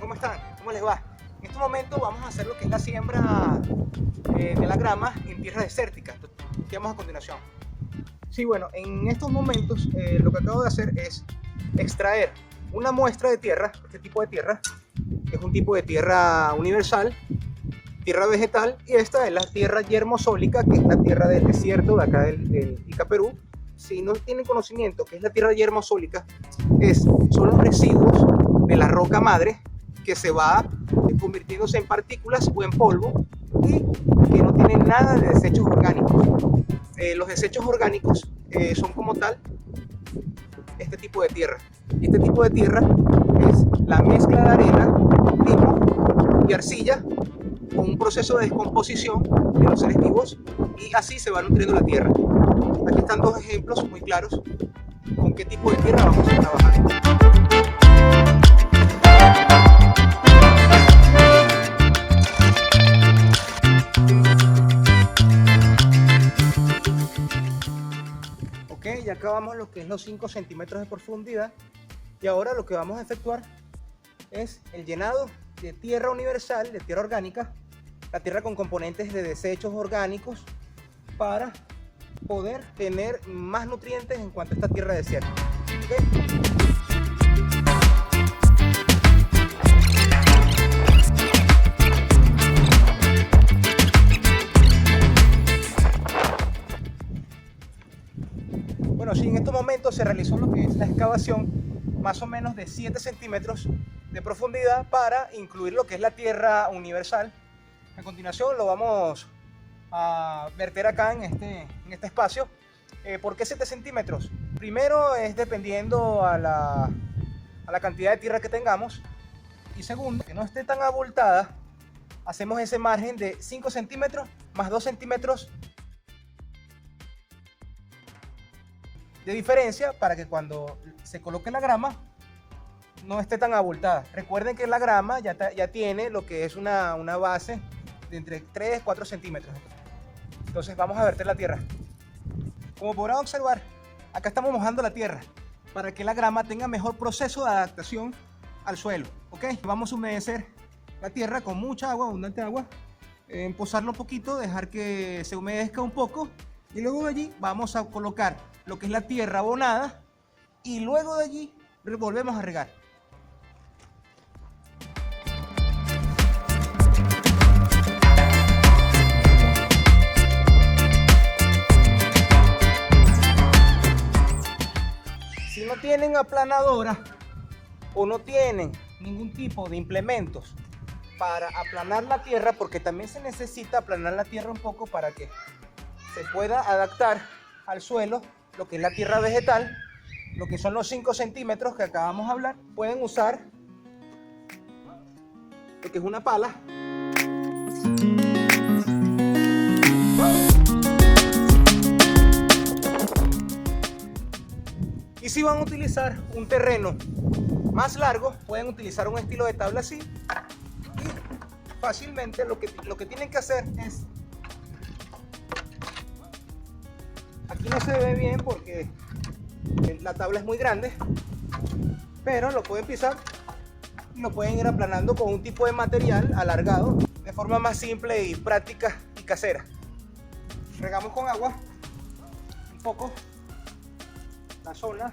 ¿cómo están? ¿Cómo les va? En este momento vamos a hacer lo que es la siembra de la grama en tierra desértica. ¿Qué vamos a continuación? Sí, bueno, en estos momentos lo que acabo de hacer es extraer una muestra de tierra, este tipo de tierra, que es un tipo de tierra universal, tierra vegetal, y esta es la tierra yermosólica, que es la tierra del desierto de acá del Ica, Perú. Si no tienen conocimiento que es la tierra yermosólica, son los residuos de la roca madre que se va convirtiéndose en partículas o en polvo y que no tienen nada de desechos orgánicos. Los desechos orgánicos son como tal este tipo de tierra. Este tipo de tierra es la mezcla de arena, limo y arcilla con un proceso de descomposición de los seres vivos, y así se va nutriendo la tierra. Aquí están dos ejemplos muy claros con qué tipo de tierra vamos a trabajar. Ok, ya acabamos lo que es los 5 centímetros de profundidad, y ahora lo que vamos a efectuar es el llenado de tierra universal, de tierra orgánica, la tierra con componentes de desechos orgánicos, para poder tener más nutrientes en cuanto a esta tierra desierta. ¿Okay? Bueno, sí, en estos momentos se realizó lo que es la excavación más o menos de 7 centímetros de profundidad para incluir lo que es la tierra universal. A continuación lo vamos a verter acá en este espacio. ¿Por qué 7 centímetros? Primero es dependiendo a la cantidad de tierra que tengamos, y segundo, que no esté tan abultada, hacemos ese margen de 5 centímetros más 2 centímetros de diferencia para que cuando se coloque la grama no esté tan abultada. Recuerden que la grama ya tiene lo que es una base de entre 3 y 4 centímetros. Entonces vamos a verter la tierra. Como podrán observar, acá estamos mojando la tierra para que la grama tenga mejor proceso de adaptación al suelo. ¿Ok? Vamos a humedecer la tierra con mucha agua, abundante agua, posarlo un poquito, dejar que se humedezca un poco, y luego de allí vamos a colocar lo que es la tierra abonada, y luego de allí volvemos a regar. Si no tienen aplanadora o no tienen ningún tipo de implementos para aplanar la tierra, porque también se necesita aplanar la tierra un poco para que se pueda adaptar al suelo, lo que es la tierra vegetal, lo que son los 5 centímetros que acabamos de hablar, pueden usar lo que es una pala. Y si van a utilizar un terreno más largo, pueden utilizar un estilo de tabla así, y fácilmente lo que tienen que hacer es, aquí no se ve bien porque la tabla es muy grande, pero lo pueden pisar y lo pueden ir aplanando con un tipo de material alargado de forma más simple y práctica y casera. Regamos con agua un poco la zona.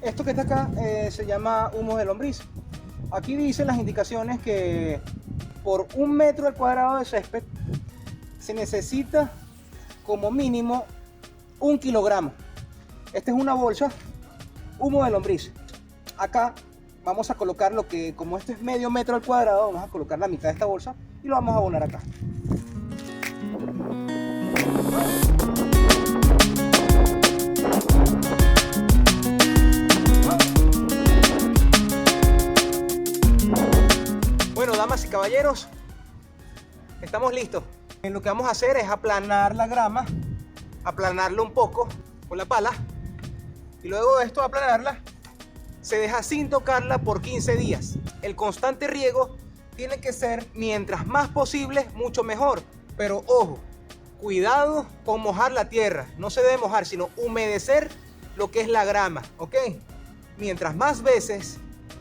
Esto que está acá se llama humus de lombriz. Aquí dicen las indicaciones que por 1 metro al cuadrado de césped se necesita como mínimo 1 kilogramo. Esta es una bolsa humus de lombriz. Acá vamos a colocar lo que, como esto es medio metro al cuadrado, vamos a colocar la mitad de esta bolsa y lo vamos a abonar acá. Bueno, damas y caballeros, estamos listos. Lo que vamos a hacer es aplanar la grama, aplanarlo un poco con la pala, y luego de esto aplanarla se deja sin tocarla por 15 días. El constante riego tiene que ser, mientras más posible, mucho mejor. Pero ojo, cuidado con mojar la tierra. No se debe mojar, sino humedecer lo que es la grama, ¿ok? Mientras más veces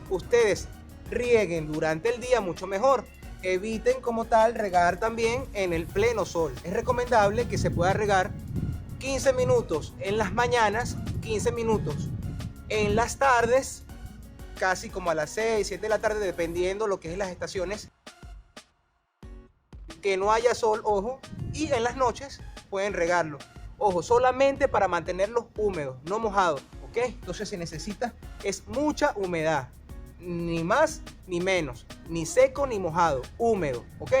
ustedes rieguen durante el día, mucho mejor. Eviten como tal regar también en el pleno sol. Es recomendable que se pueda regar 15 minutos en las mañanas, 15 minutos en las tardes, casi como a las 6, 7 de la tarde, dependiendo lo que es las estaciones. Que no haya sol, ojo, y en las noches pueden regarlo. Ojo, solamente para mantenerlos húmedos, no mojados, ¿ok? Entonces se necesita es mucha humedad, ni más ni menos, ni seco ni mojado, húmedo, ¿ok?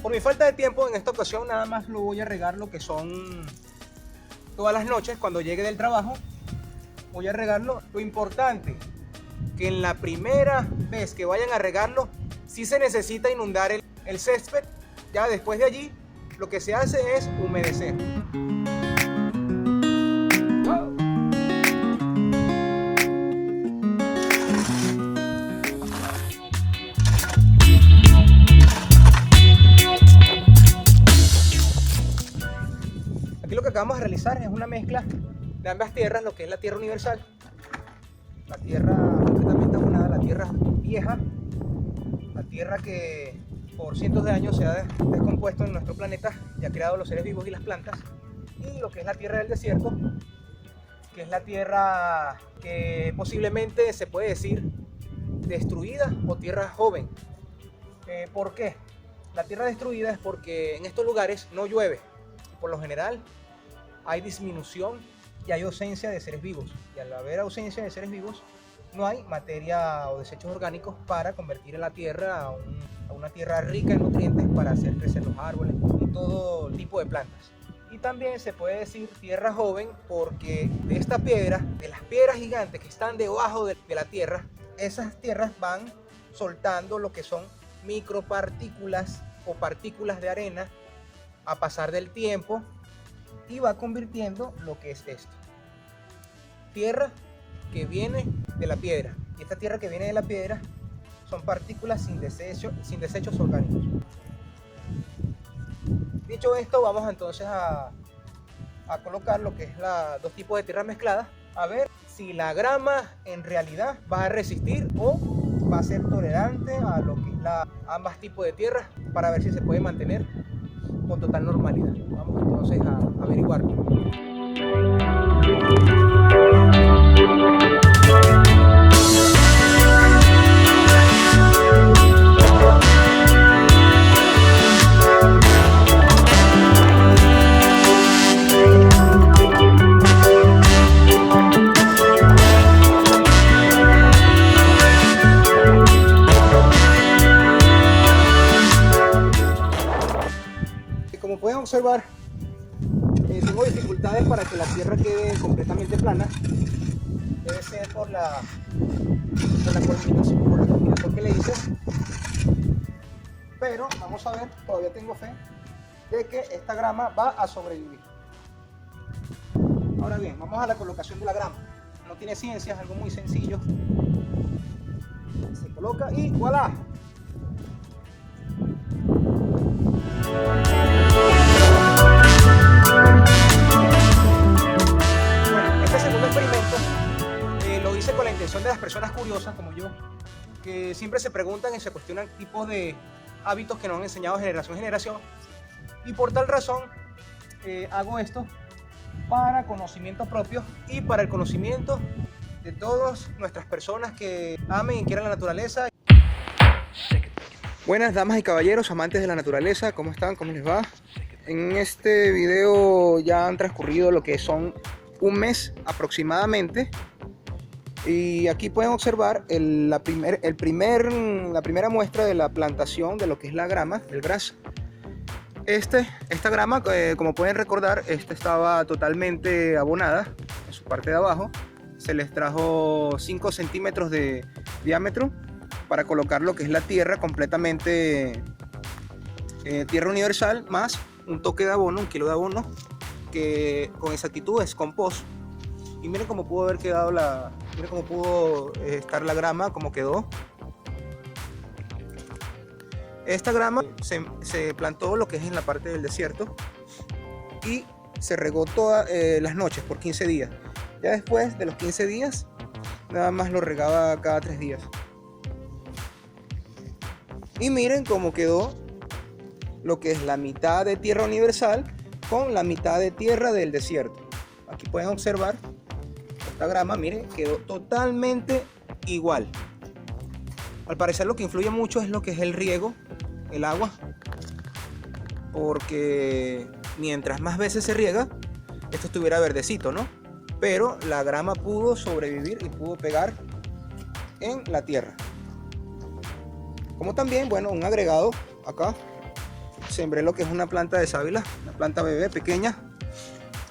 Por mi falta de tiempo en esta ocasión nada más lo voy a regar lo que son todas las noches cuando llegue del trabajo. Voy a regarlo. Lo importante que en la primera vez que vayan a regarlo sí se necesita inundar el césped. Ya después de allí lo que se hace es humedecer. Aquí lo que acabamos de realizar es una mezcla de ambas tierras, lo que es la tierra universal, la tierra completamente abonada, la tierra vieja, la tierra que por cientos de años se ha descompuesto en nuestro planeta y ha creado los seres vivos y las plantas, y lo que es la tierra del desierto, que es la tierra que posiblemente se puede decir destruida o tierra joven. ¿Por qué? La tierra destruida es porque en estos lugares no llueve y por lo general hay disminución y hay ausencia de seres vivos, y al haber ausencia de seres vivos no hay materia o desechos orgánicos para convertir a la tierra a una tierra rica en nutrientes para hacer crecer los árboles y todo tipo de plantas. Y también se puede decir tierra joven porque de esta piedra, de las piedras gigantes que están debajo de la tierra, esas tierras van soltando lo que son micropartículas o partículas de arena a pasar del tiempo, y va convirtiendo lo que es esto, tierra que viene de la piedra. Y esta tierra que viene de la piedra son partículas sin desechos orgánicos. Dicho esto, vamos entonces a colocar lo que es dos tipos de tierras mezcladas, a ver si la grama en realidad va a resistir o va a ser tolerante a lo que es ambas tipos de tierras, para ver si se puede mantener con total normalidad. Vamos entonces a averiguarlo. Como pueden observar, tengo dificultades para que la tierra quede completamente plana. Debe ser por la combinación que le hice, pero vamos a ver, todavía tengo fe de que esta grama va a sobrevivir. Ahora bien, vamos a la colocación de la grama. No tiene ciencia, es algo muy sencillo. Se coloca y ¡voilá! Bueno, este segundo experimento lo hice con la intención de las personas curiosas como yo, que siempre se preguntan y se cuestionan tipos de hábitos que nos han enseñado generación en generación, y por tal razón hago esto para conocimiento propio y para el conocimiento de todas nuestras personas que amen y quieran la naturaleza. Buenas damas y caballeros, amantes de la naturaleza, ¿cómo están? ¿Cómo les va? En este video ya han transcurrido lo que son un mes aproximadamente, y aquí pueden observar la primera muestra de la plantación de lo que es la grama, el gras. Esta grama, como pueden recordar, estaba totalmente abonada en su parte de abajo. Se les trajo 5 centímetros de diámetro para colocar lo que es la tierra completamente, tierra universal, más un toque de abono, 1 kilo de abono, que con exactitud es compost. Y miren cómo pudo haber quedado la Miren cómo pudo estar la grama, cómo quedó. Esta grama se plantó lo que es en la parte del desierto y se regó todas las noches por 15 días. Ya después de los 15 días, nada más lo regaba cada 3 días. Y miren cómo quedó lo que es la mitad de tierra universal con la mitad de tierra del desierto. Aquí pueden observar esta grama, miren, quedó totalmente igual. Al parecer lo que influye mucho es lo que es el riego, el agua, porque mientras más veces se riega, esto estuviera verdecito, ¿no? Pero la grama pudo sobrevivir y pudo pegar en la tierra. Como también, bueno, un agregado acá, sembré lo que es una planta de sábila, una planta bebé pequeña.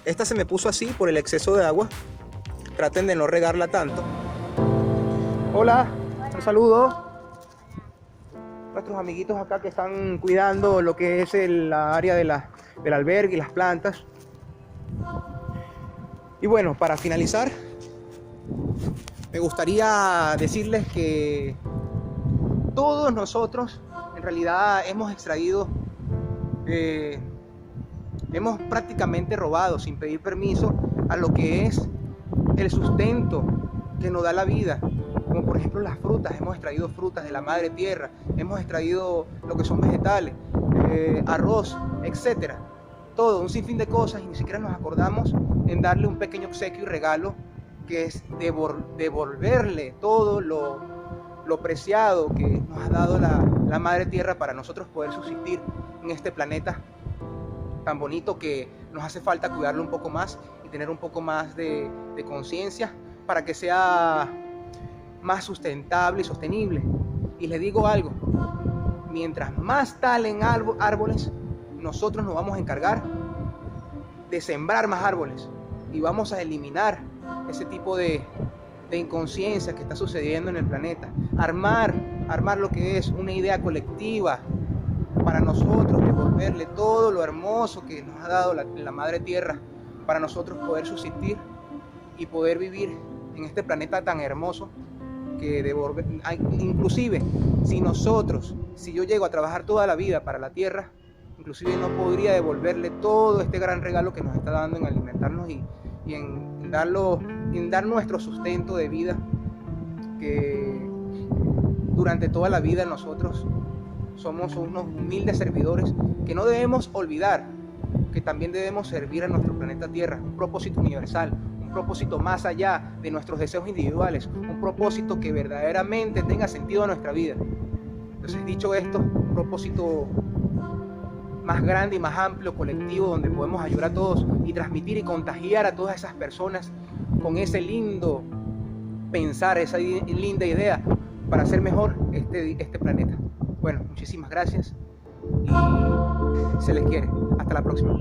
Esta se me puso así por el exceso de agua. Traten de no regarla tanto. Hola, un saludo. Nuestros amiguitos acá que están cuidando lo que es la área del albergue y las plantas. Y bueno, para finalizar, me gustaría decirles que todos nosotros en realidad hemos extraído, hemos prácticamente robado sin pedir permiso a lo que es el sustento que nos da la vida, como por ejemplo las frutas. Hemos extraído frutas de la madre tierra, hemos extraído lo que son vegetales, arroz, etcétera. Todo, un sinfín de cosas, y ni siquiera nos acordamos en darle un pequeño obsequio y regalo, que es devolverle todo lo preciado que nos ha dado la madre tierra para nosotros poder subsistir en este planeta tan bonito, que nos hace falta cuidarlo un poco más y tener un poco más de conciencia para que sea más sustentable y sostenible. Y les digo algo, mientras más talen árboles, nosotros nos vamos a encargar de sembrar más árboles y vamos a eliminar ese tipo de inconsciencia que está sucediendo en el planeta. Armar lo que es una idea colectiva para nosotros, devolverle todo lo hermoso que nos ha dado la madre tierra para nosotros poder subsistir y poder vivir en este planeta tan hermoso, que inclusive si yo llego a trabajar toda la vida para la tierra, inclusive no podría devolverle todo este gran regalo que nos está dando en alimentarnos y en dar nuestro sustento de vida, que durante toda la vida nosotros somos unos humildes servidores que no debemos olvidar que también debemos servir a nuestro planeta Tierra, un propósito universal, un propósito más allá de nuestros deseos individuales, un propósito que verdaderamente tenga sentido a nuestra vida. Entonces, dicho esto, un propósito más grande y más amplio, colectivo, donde podemos ayudar a todos y transmitir y contagiar a todas esas personas con ese lindo pensar, esa linda idea para hacer mejor este planeta. Bueno, muchísimas gracias y se les quiere. Hasta la próxima.